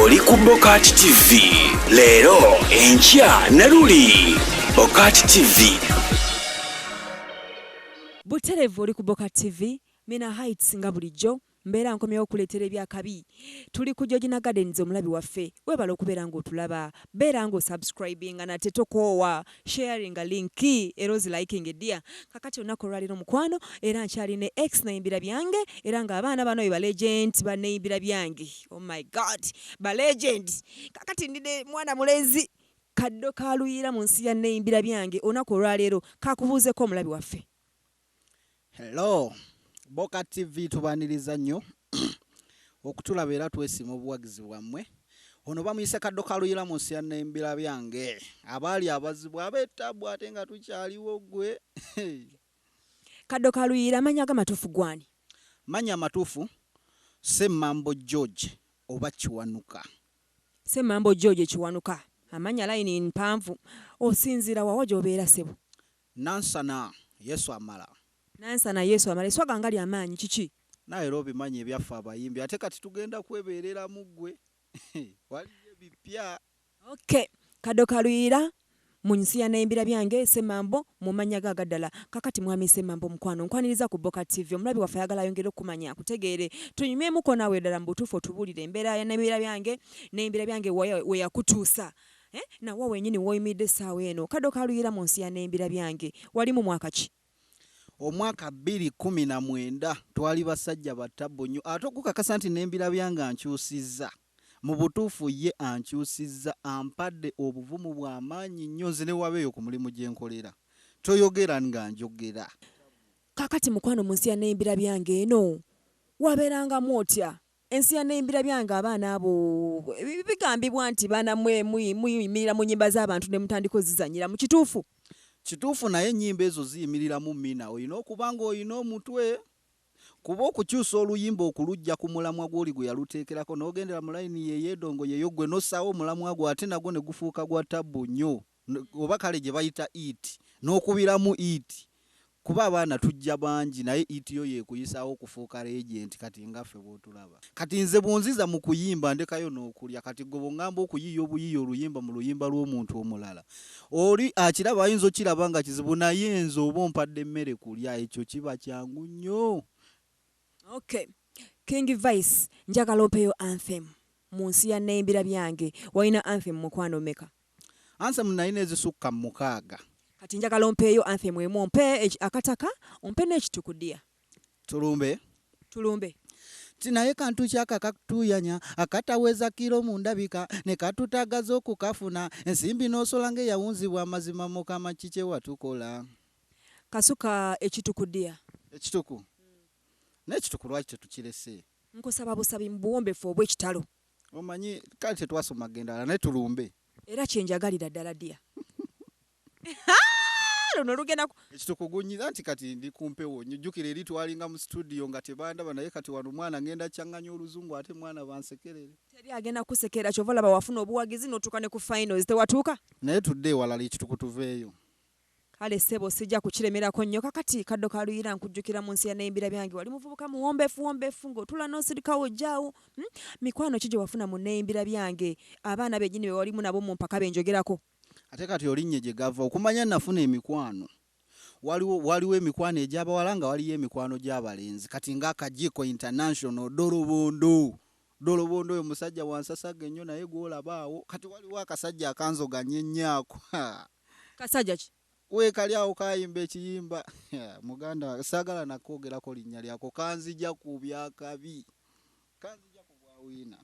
oli ku BOCAT TV. Leero enkya ne luli BOCAT TV. Buterevu oli ku BOCAT TV, MINAH HAJJI nga bulijjo mbeera nkomyewo okuleetera ebyakabi. Tuli ku Georgina Gardens omulabi waffe. Webala okubeera ng'otulaba, beera ng'osubscribinga nate tokoowa, sharing linki era oziliking eddia. Kakati olunaku olwaliro mukwano era nkyali ne X nayimbira byange era ng'abaana bano ba legend baneyimbira byange. Oh my God, ba legend. Kakati ndide mwana mulezi Kadokaluyiira mu nsi ya neyimbira byange. Olunaku olwaliro kakubuuzeko omulabi waffe. Hello, BOCAT TV tubaniriza nnyo okutulaba era twesima obuwagizi bwammwe. Ono bamuyise Kadokaluyiira mu nsi ya neyimbira byange. Abaali abazibu abeetabu ate nga tukyaliwo gwe. Kadokaluyiira amanya gamatuufu gwani? Manya matuufu Ssemambo George oba Kiwanuka. Ssemambo George Kiwanuka. Amanya line mpanvu. Osinzira wawa gy'obeera ssebo? Nansana Yesu amala. Nansana Yesu amala. Eswaga ngali amaanyi kiki? Naye era obimanyi ebyaffe abayimbi ate kati tugenda kwebeerera mu ggwe. Waliyo ebipya. Okay. Kadokaluyiira mu nsi ya neyimbira byange Ssemambo mu mannya ga gaddala. Kakati mwami Ssemambo mukwano nkwaniriza ku BOCAT TV. Omulabi waffe ayagala ayongere okumanya akutegeere. Tunyumyemuko naawe ddala mu butuufu otubuulire embeera ya neyimbira byange we yakutuusa. Na wawe nyini woyimidde essaawa eno. Kadokaluyiira mu nsi ya neyimbira byange wali mu mwaka ki? Omwaka 2019 twali basajja batabbo nnyo ate okukakasa nti neyimbira byange ankyusizza. Mu butuufu ye ankyusizza ampadde obuvumu bw'amaanyi nnyo nze ne wabeeyo ku mulimu gye nkolera. Toyogera nga njogera. Kakati mukwano mu nsi ya neyimbira byange eno wabeerangamu otya? Ensi ya neyimbira byange abaana abo bigambibwa nti baana muyimirira mu nnyimba z'abantu ne mutandika ozizanyira mu kituufu? Kituufu naye ennyimba ezo ziyimirira mu MINAH. Olina okuba ng'olina omutwe. Kuba okukyusa oluyimba okulujja ku mulamwa gw'oli gwe yaluteekerako n'ogendera mu layini yeyeedongo yeyo gwe n'ossaawo omulamwa gwo ate nagwo ne gufuuka gwa tabbu nnyo. Oba kale gye bayita iti. N'okubiramu iti. Kuba abaana tujja bangi naye iti yo yeekuyisaawo okufuuka regenti kati ngaffe bw'otulaba. Kati nze bw'onziza mu kuyimba ndekayo n'okulya. Kati gwe bw'ongamba okuyiiya obuyiiya oluyimba mu luyimba lw'omuntu omulala. Oli akiraba ayinza okiraba nga kizibu naye nze oba ompadde emmere kulya ekyo kiba kyangu nnyo. Okay. King Vice, njagala ompeeyo anthem mu nsi ya neyimbira byange. Walina anthem mukwano meka? Anthem nalina ezisukka mu 6. Kati njagala ompeeyo anthem emu, ompe akataka, ompe n'ekitukudiya. Tulumbe. Tulumbe. Tinaye kantu kyaka kakutuyanya akataweza kiro mu ndabika ne katutagaza okukafuna ensimbi n'osola ng'eyawunzibwa amazima mukama kike watukola. Kasuka ekitukudiya. Ekituku. N'ekituku lwaki tetukirese? Nkusaba busabi mu buwombeefu obw'ekitalo. Omanyi kale tetwasoma gendala ne tulumbe. Era kyenjagalira ddala ddiya. Luno lugenda ekituku gunyiza nti kati ndi kumpewo njukira eri twalinga mu studio nga tebandaba naye kati wano mwana ngenda kyanganya oluzungu ate mwana bansekerere. Teri agenda kusekera kyova laba wafuna obuwagizi n'otuuka ne ku finals tewatuuka? Naye tudde ewalala ekituku tuveeyo. Kale ssebo sijja kukiremerako nnyo. Kakati Kadokaluyiira nkujjukira mu nsi ya neyimbira byange wali muvubuka muwombeefu ng'otula n'osirikawo ojjaawo. Mikwano ki gye wafuna mu neyimbira byange abaana bennyini be walimu nabo mu mpaka benjogerako? Ate kati olinnye gye gava okumanya nafuna emikwano. Waliwo emikwano egy'abawala nga waliyo emikwano gy'abalenzi. Kati ng'akajiiko international Dolobondo oyo musajja wansasaga ennyo naye gw'olabaawo. Kati waliwo akasajja akanzoganye nnyaako. Kasajja ki? Weekali awo kayimba ekiyimba. Muganda saagala nakwogerako linnya lyako. Kanzija ku byakabi. Kanzija ku bwawiina.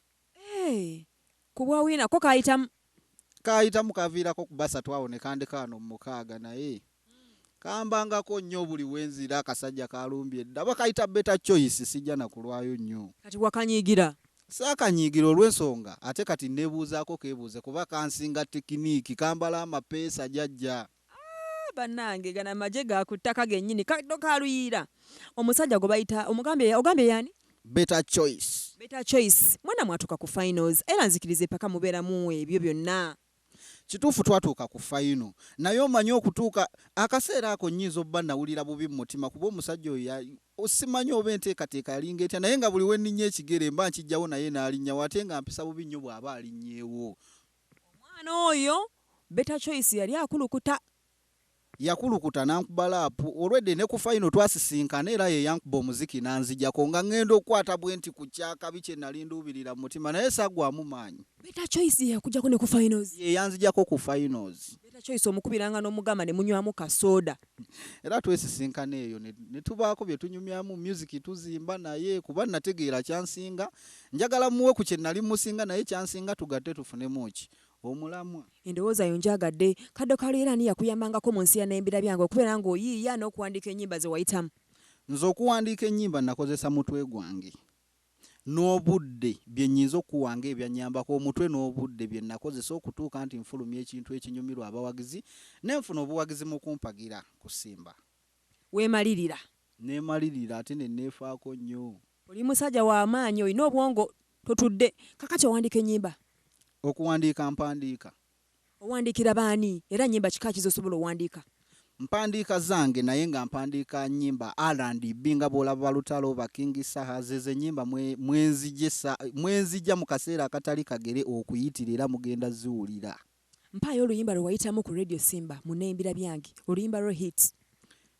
Ku bwawiina ko kayita mukaviirako ku basa twawoneka ndekaano mu 6 naye kambangako nnyo buli wenzira akasajja kalumbye dda bakayita better choice sijja nakulwayo nnyo. Kati wakanyiigira? Saakanyiigira olw'ensonga ate kati neebuuzaako keebuuze kuba kansinga tekiniiki kambala amapeesa jajja. Bannange gana amagye ga ku ttaka gennyini. Kadokaluyiira omusajja gwe bayita ogambye yani? Better choice. Better choice. Mwana mwatuka ku finals era nzikirize paka mubeeramu ebyo byonna. kituufu twatuuka ku final naye omanyi okutuuka akaseera ako nnyinza obba nawulira bubi mu mutima kuba omusajja oyo osimanyi oba enteekateeka yalinga etya naye nga buli we nninnya ekigere mba nkijjawo naye n'alinnyawo ate nga mpisa bubi nnyo bw'aba alinnyeewo. Omwana oyo Better Choice yali akulukuta. Yakulukuta n'ankuba laapu olwedde ne ku final twasisinkana era ye yankuba omuziki n'anzijjako nga ngenda okukwata bwenti ku kyakabi kye nali nduubirira mu mutima naye saggwamu maanyi. Better Choice yakujjako ne ku finals. Ye yanzijjako ku finals. Better Choice omukubiranga n'omugamba ne munywamu kasooda. Era twesisinkana eyo ne tubaako bye tunyumyamu music tuzimba naye kuba nategeera kyansinga njagala muwe ku kye nali musinga naye kyansinga tugatte tufunemu ki omulamwa. Endowooza yo njagadde Kadokaluyiira ani yakuyambangako mu nsi ya n'embira byange okubeera ng'oyiiya n'okuwandiika ennyimba ze wayitamu? Nze okuwandiika ennyimba nakozesa mutwe gwange n'obudde bye nnyinza okuwanga ebyanyambako omutwe n'obudde bye nakozesa okutuuka nti nfulumya ekintu ekinyumirwa abawagizi nenfuna obuwagizi mu kumpagira kusimba. Weemalirira. Neemalirira ate ne neefaako nnyo. Oli musajja w'amaanyi olina obwongo totudde kakati owandiika ennyimba. Okuwandiika mpandiika. Owandiikira baani era nnyimba kika kizosobola owandiika? Mpandiika zange naye nga mpandiika nnyimba R&B nga bw'olaba balutalo bakingi saha ze nnyimba mwenzijja mu kaseera akatali kagere okuyitirira mugenda ziwulira. Mpaayo oluyimba lwe wayitamu ku Radio Simba mu n'embira byange oluyimba lwo hit.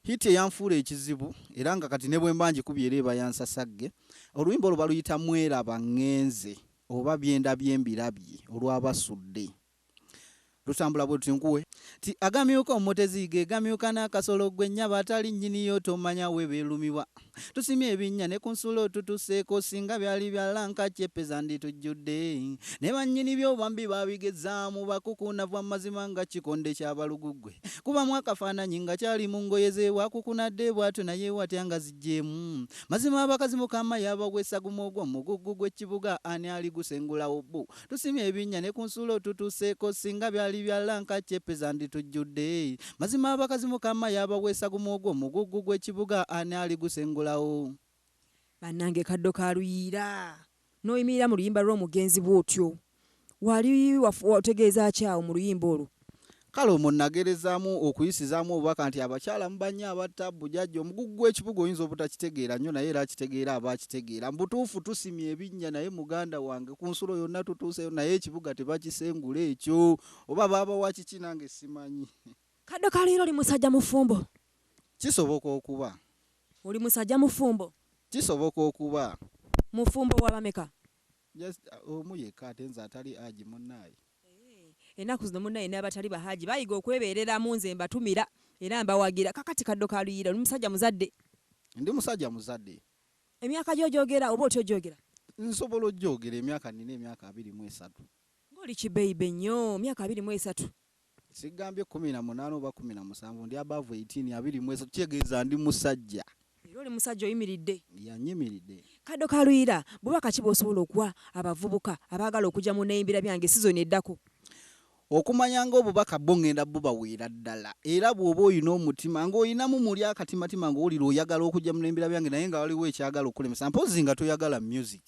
Hit eyanfuula ekizibu era nga kati ne bwe mba ngikubye era eba yansasagge. Oluyimba olwo baluyita mweraba ngenze oba byenda byembirabye olwabasudde. Lutambula bwe tunkuwe ti agamyuka omutezi ge gamyuka n'akasolo gwe nnyaba atali nnyiniyo tomanya we beelumiwa. Tusimye ebinnya ne ku nsulo tutuseeko singa byali bya lanka kyepeza ndi tujjudde ne bannyini by'obambi babigezaamu bakukunavu amazima nga kikonde ky'abalugugwe kubamu akafaananyi nga kyali mu ngoye ze wakukunadde bw'atyo naye watya nga zijjeemu mazima abakazi mukama yabawesa gumogwo mugugu gw'ekibuga ani ali gusengulawo bbo. Tusimye ebinnya ne ku nsulo tutuseeko singa byali bya lanka kyepeza ndi tujjudde mazima abakazi mukama yabawesa gumogwo mugugu gw'ekibuga ani ali gusengulawo. Bannange Kadokaluyiira n'oyimirira mu luyimba lw'omugenzi bw'otyo wali wategeeza kyawo mu luyimba olwo? Kale omwo nagerezaamu okuyisizaamu obubaka nti abakyala mubanye abatta bujajja omugugu gw'ekibuga oyinza obutakitegeera nnyo naye era akitegeera aba akitegeera. Mbutuufu tusimye ebinnya naye muganda wange ku nsulo yonna tutuuseyo naye ekibuga tebakisengula ekyo oba baaba wakiki nange simanyi. Kadokaluyiira oli musajja mufumbo? Kisoboka okuba. Oli musajja mufumbo? Kisoboka okuba. Mufumbo w'abameka? Just omu yekka ate nze atali HAJJI munnaaye. Ennaku zino munnaye n'abatali ba HAJJI bayiga okwebeereramu nze mbatumira era mbawagira. Kakati Kadokaluyiira oli musajja muzadde? Ndi musajja muzadde. Emyaka gyo gyogera oba otyo gyogera? Nsobola ogyogera emyaka nina emyaka 23. Ng'oli kibeibe nnyo myaka 23. Sigambye 18 oba 17 ndi above 18 23 kitegeeza ndi musajja. Era oli musajja oyimiridde? Yanyimiridde. Kadokaluyiira bubaka ki bw'osobola okuwa abavubuka abaagala okujja mu n'embira byange sizoni eddako? Okumanya ng'obubaka bwo ngenda bubaweera ddala era bw'oba oyina omutima ng'oyinamu muli akatimatima ng'olira oyagala okujja mu n'embira byange naye nga waliwo ekyagala okulemesa mpozi nga toyagala music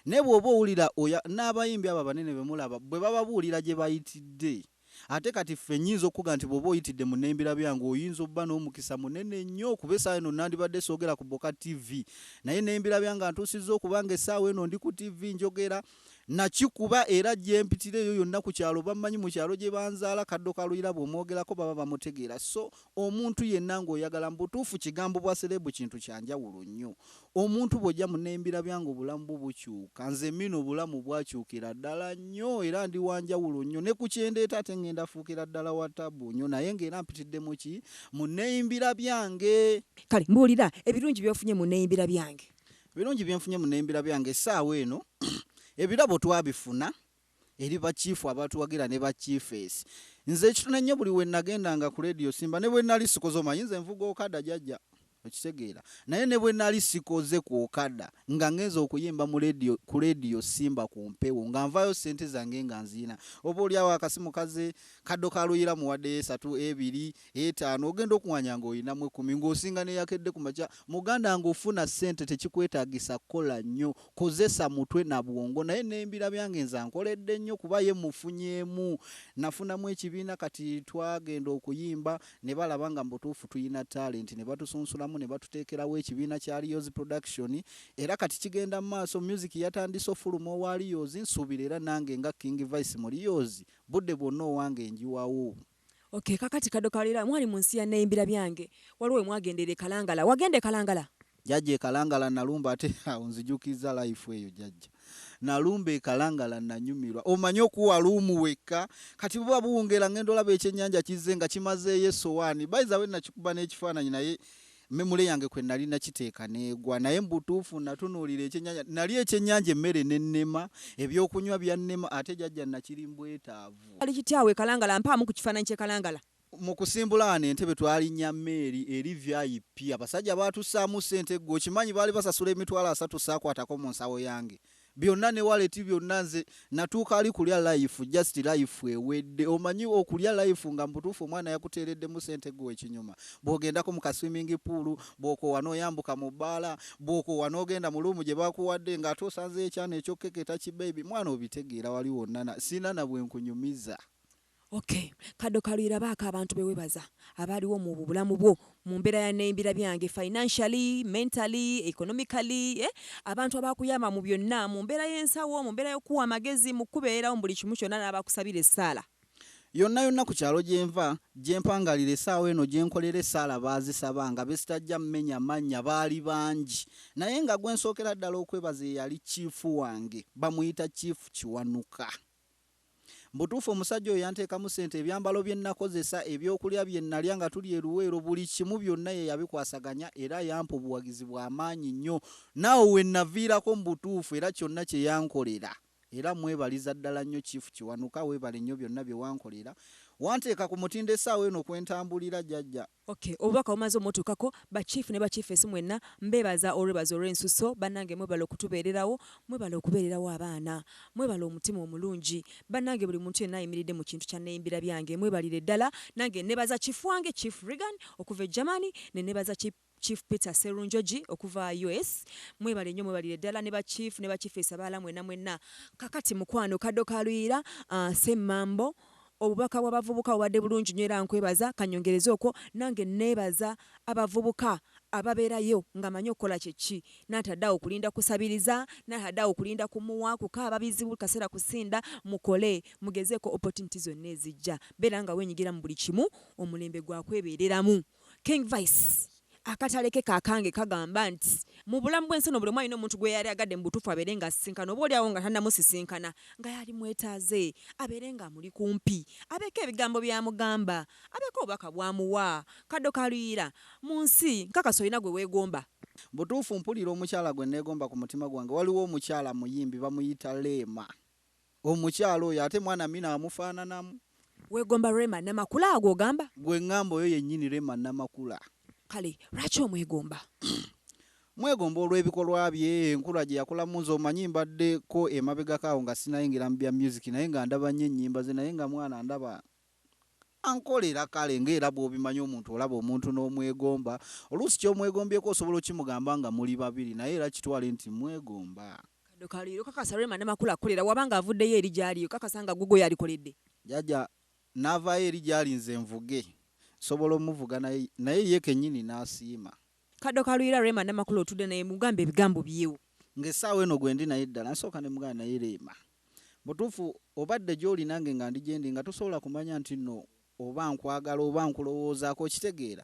ne bw'oba owulira n'abayimbi abo abanene be mulaba bwe bababuulira gye bayitidde ate kati ffe nnyinza okuga nti bw'oba oyitidde mu n'embira byange oyinza obba n'omukisa munene nnyo kuba essaawa eno nandibadde soogera ku BOCAT TV naye n'embira byange ntuusizza okubanga essaawa eno ndi ku TV njogera nakikuba era gye mpitira eyo yonna ku kyalo bamanyi mu kyalo gye banzaala Kadokaluyiira bw'omwogerako baba bamutegeera. So omuntu yenna ng'oyagala mbutuufu kigambo bwa serebu kintu kyanjawulo nnyo. Omuntu bw'ojja mu n'embira byange obulamu bwo bukyuka. Nze mina obulamu bwakyukira ddala nnyo era ndi wanjawulo nnyo ne ku kyendeeta ate ngenda fuukira ddala wa taabu nnyo naye ng'era mpitidde mu ki mu n'embira byange. Kale mbuulira ebirungi by'ofunye mu n'embira byange. Ebirungi bye nfunye mu n'embira byange essaawa eno ebirabo twabifuna eri bachifu abatuwagira ne bachiefes. Nze ekitone nnyo buli we nagendanga ku Radio Simba ne bwe nali sikozo mayinze envugo okada jajja. okitegeera naye ne bwe nali sikoze ku okada nga ngenza okuyimba ku radio Simba ku mpewo nga nvayo sente zange nga nzina oba oliawo akasimu kaze Kadokaluyiira muwadde 3 2 5 ogenda okuwanya ng'olina mu 10 ng'osinga ne yakedde ku macha muganda ng'ofuna sente tekikwetaagisa kola nnyo kozesa mutwe na bwongo naye n'embira byange nza nkoledde nnyo kuba ye mufunyeemu nafunamu ekibiina kati twagenda okuyimba ne balaba nga mbutuufu tuyina talent ne batusunsulamu ne batuteekerawo ekibiina kya Rio's production era kati kigenda mu maaso music yatandise ofuluma owa Rio's nsuubira era nange nga King Vice mu Rio's budde bwonna owange njiwawo. Okay, kakati Kadokaluyiira mwali mu nsi ya neyimbira byange waliwo mwagendere Kalangala wagende Kalangala jajja Kalangala nalumba ate onzijukiza life eyo jajja nalumba Kalangala nanyumirwa omanyi okuwa luumu wekka kati buba buwungera ngendo laba ekyennyanja kizze nga kimazeeyo essowaani bayiza we nakikuba n'ekifaananyi naye memule yange kwe nali nakiteeka neegwa naye mbutuufu natunuulira ekyennyanja nali ekyennyanja emmere n'ennema ebyokunywa byannema ate jajja nakiri mbwetaavu ali kityawe Kalangala mpaamu ku kifaananyi kye Kalangala mu kusimbula wano entebe twalinnya mmeeri eri VIP abasajja baatusaamu ssente gwe okimanyi baali basasula emitwalo 3 saakwatako mu nsawo yange byonna ne waleti byonna nze natuuka ali kulya life just life ewedde omanyi okulya life nga mbutuufu omwana yakuteereddemu ssente gwe ekinyuma bw'ogendako mu kaswimming pool bw'okoowa n'oyambuka mu bbaala bw'okoowa n'ogenda mu luumu gye baakuwadde ng'ate osanzeyo ekyana ekyokeketa kibeebi mwana obitegeera wali wonna sina na bwe nkunyumiza. Okay, Kadokaluyiira baaka abantu bewebaza abaliwo mu bulamu bwo mu mbeera ya neyimbira byange financially, mentally, economically abantu abakuyamba mu byonna mu mbeera y'ensawo mu mbeera y'okuwa amagezi mu kubeerawo mu buli kimu kyonna n'abakusabira essaala yonna yonna ku kyalo gyenva gyempangalira essaawa eno gyenkolera essaala baazisabanga besitajja mmenya mannya baali bangi naye nga gwensookera ddala okwebaza eyali chiifu wange bamuyita chiifu Kiwanuka mbutuufu omusajja oyo yanteekamu ssente ebyambalo bye nnakozesa ebyokulya bye nnalya nga tuli eruweero buli kimu byonna ye yabikwasaganya era yampa obuwagizi bw'amaanyi nnyo naawe we naviirako mu butuufu era kyonna kye yankolera era mwebaliza ddala nnyo Chief Kiwanuka weebale nnyo byonna bye wankolera wanteeka ku mutindo essaawa eno kwentambulira jjajja. Okay, obubaka bumaze omutuukako bachiifu ne bachiefesi mwenna mbeebaza olwebaza olw'ensuso bannange mwebala okutubeererawo mwebala okubeererawo abaana mwebala omutima omulungi bannange buli muntu yenna ayimiridde mu kintu kya neyimbira byange mwebalire ddala nange nebaza Chief wange Chief Regan okuva e Germany ne nebaza Chief Peter Serunjoji okuva US mwebale nnyo mwebalire ddala ne bachiefesi abaala mwenna kakati mukwano Kadokaluyiira Semmambo obubaka bw'abavubuka obadde bulungi nnyo era nkwebaza kanyongereza okwo nange neebaza abavubuka ababeerayo nga manyi okukola kyeki n'ataddeawo okulinda kusabiriza n'ataddeawo okulinda kumuwa kukaaba bizibu kaseera kusinda mukole mugezeeko opportunity zonna ezijja beera nga wenyigira mu buli kimu omulembe gwakwebeereramu. King Vice akatale ke kakange kagamba nti mu bulamu bw'ensi no buli mwalina omuntu gwe yali agadde mu butuufu abeere nga asisinkana oba oliawo nga tannamusisinkana nga yali mwetaaze abeere nga muli kumpi abeeko ebigambo byamugamba abeeko obubaka bwamuwa Kadokaluyiira mu nsi nkakasa olina gwe weegomba butuufu mpulira omukyala gwe neegomba ku mutima gwange waliwo omukyala muyimbi bamuyita Rema omukyala oyo ate mwana MINAH amufaananamu weegomba Rema Namakula ago ogamba gwe ngamba oyo yennyini Rema Namakula kale lwaki omwegomba mwegomba olw'ebikolwa bye enkula gye yakolamu nze omanyi mbaddeko emabegakaawo nga sinayingira mu bya music naye nga ndaba nnyo ennyimba ze naye nga mwana ndaba ankolera kale ng'era bw'obimanyi omuntu olaba omuntu n'omwegomba oluusi ky'omwegombyeko osobola okimugamba nga muli babiri naye era kitwale nti mwegomba. Kadokaluyiira kakasa Rema Namakula akolera wabanga avuddeyo eri gy'aliyo kakasa nga gugo yalikoledde jjajja n'avaayo eri gy'ali nze nvuge sobola omuvuga naye ye kennyini n'asiima. Kadokaluyiira Rema Namakula otudde naye mugambe ebigambo byewo ng'essaawa eno gwe ndi naye ddala nsooka ne muganda naye Rema butuufu obadde gy'oli nange nga ndi gyendi nga tosobola kumanya nti nno oba nkwagala oba nkulowoozaako kitegeera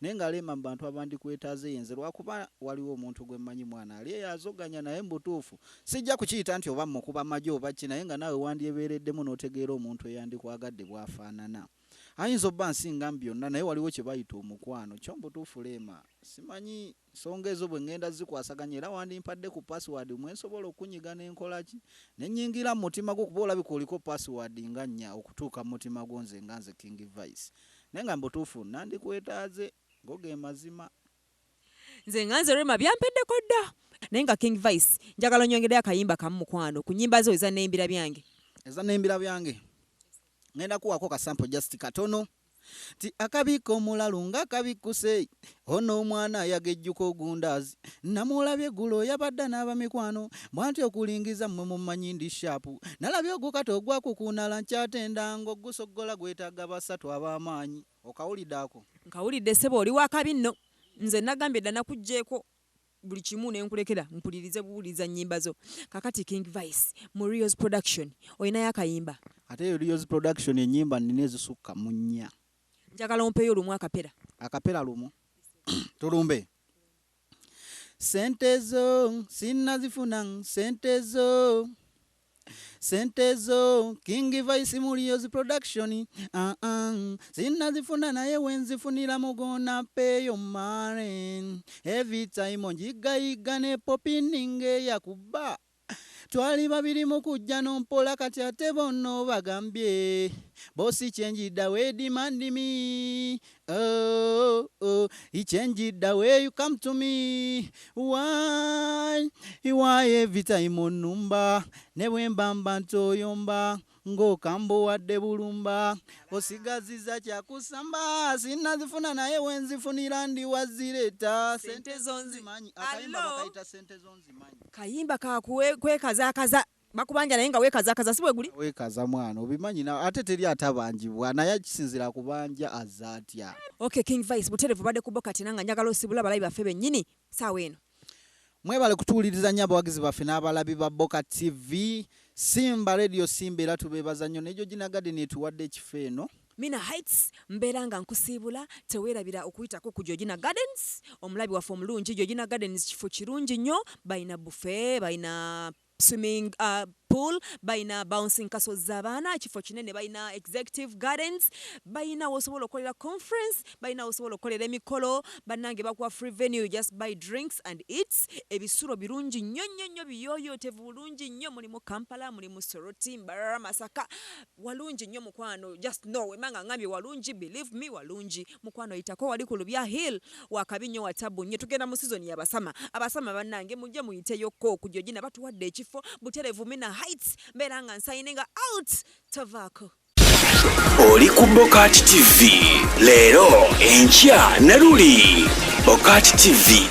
naye nga Rema mu bantu abandikwetaaze yenze lwakuba waliwo omuntu gwe mmanyi mwana ali eyazoganya naye mu butuufu sijja kukiyita nti oba mukuba magi oba ki naye nga naawe wandyebeereddemu n'otegeera omuntu eyandikwagadde bw'afaanana ayinza obba nsinga mu byonna naye waliwo kye bayita omukwano kyo mbutuufu Rema simanyi nsonga ezo bwe ngenda zikwasaganya era wandimpadde ku password mwensobola okunyiga n'enkola ki nennyingira mu mutima gwo kuba olabika oliko password nga nnya okutuuka mu mutima gwo nze nga nze King Vice naye nga mbutuufu nandikwetaaze go ge mazima. nze nganze Rema byampeddeko dda naye nga King Vice njagala nyongereyo akayimba kamu mukwano ku nnyimba zo eza n'embira byange ngenda kuwako kasampo just katono ti akabiko mulalu nga kabikuse ono omwana yagejjuka UGANDA'S namulabye gulo yabadda n'abamikwano bwanti okulingiza mmwe mumanyi ndi shapu nalabye ogukata ogwakukunala nkyatenda ng'ogusoggola gwetaaga basatu ab'amaanyi okawulidde ako nkawulidde ssebo oli wakabi nno nze nagambye dda nakugjeeko buli kimu ne nkulekera mpulirize buwuliza nnyimba zo kakati King Vice mu Rio's production olinayo akayimba ate Rio's production ennyimba nina ezisukka mu 4 njagala ompeeyo lumu akapera lumu tulumbe sentezo sinazifuna sentezo King Vice mu Rio's production sinazifuna naye wenzifunira mugona peyo mare every time njigayiga ne popininge yakuba twali babiri mu kujja nompola kati ate bonno bagambye bosi change the way demand me he changed the way you come to me why every time onumba ne bwembamba ntoyomba ng'okambo wadde bulumba osigaziza kyakusamba sinazifuna naye wenzifunira ndi wazireta sente zonzimanyi akayimba bakayita sente zonzimanyi kayimba kakwekazaakaza bakubanja naye nga weekazaakaza si bwe guli weekaza mwana obimanyi ate teri atabanjibwa naye akisinzira kubanja azatya okay King Vice buterevu badde ku BOCAT nanga njagala osibula abalabi baffe bennyini saawa eno mwebale kutuwuliriza nnyo abawagizi baffe n'abalabi ba BOCAT TV Simba Radio Simba era tubeebaza nnyo n'egyo gina garden etuwadde ekifo eno MINAH mbeera nga nkusiibula teweerabira okuyitako ku Georgina Gardens omulabi waffe omulungi Georgina Gardens kifo kirungi nnyo balina buffet balina swimming pool balina bouncing castle z'abaana kifo kinene balina executive gardens balina wosobola okukolera conference balina wosobola okukolera emikolo bannange bakuwa free venue just buy drinks and eats ebisulo birungi nnyo nnyo nnyo biyoyotevu bulungi nnyo mulimu Kampala mulimu Soroti Mbarara Masaka walungi nnyo mukwano just know emanga ngambye walungi believe me walungi mukwano yitako wali ku Lubya Hill wakabi nnyo watabu nnyo tugenda mu season y'abasama abasama bannange mujje muyiteyoko ku Georgina batuwadde ekifo buterevu MINAH mbeera nga nsayininga out tavaako oli ku BOCAT TV leero enkya na luli BOCAT TV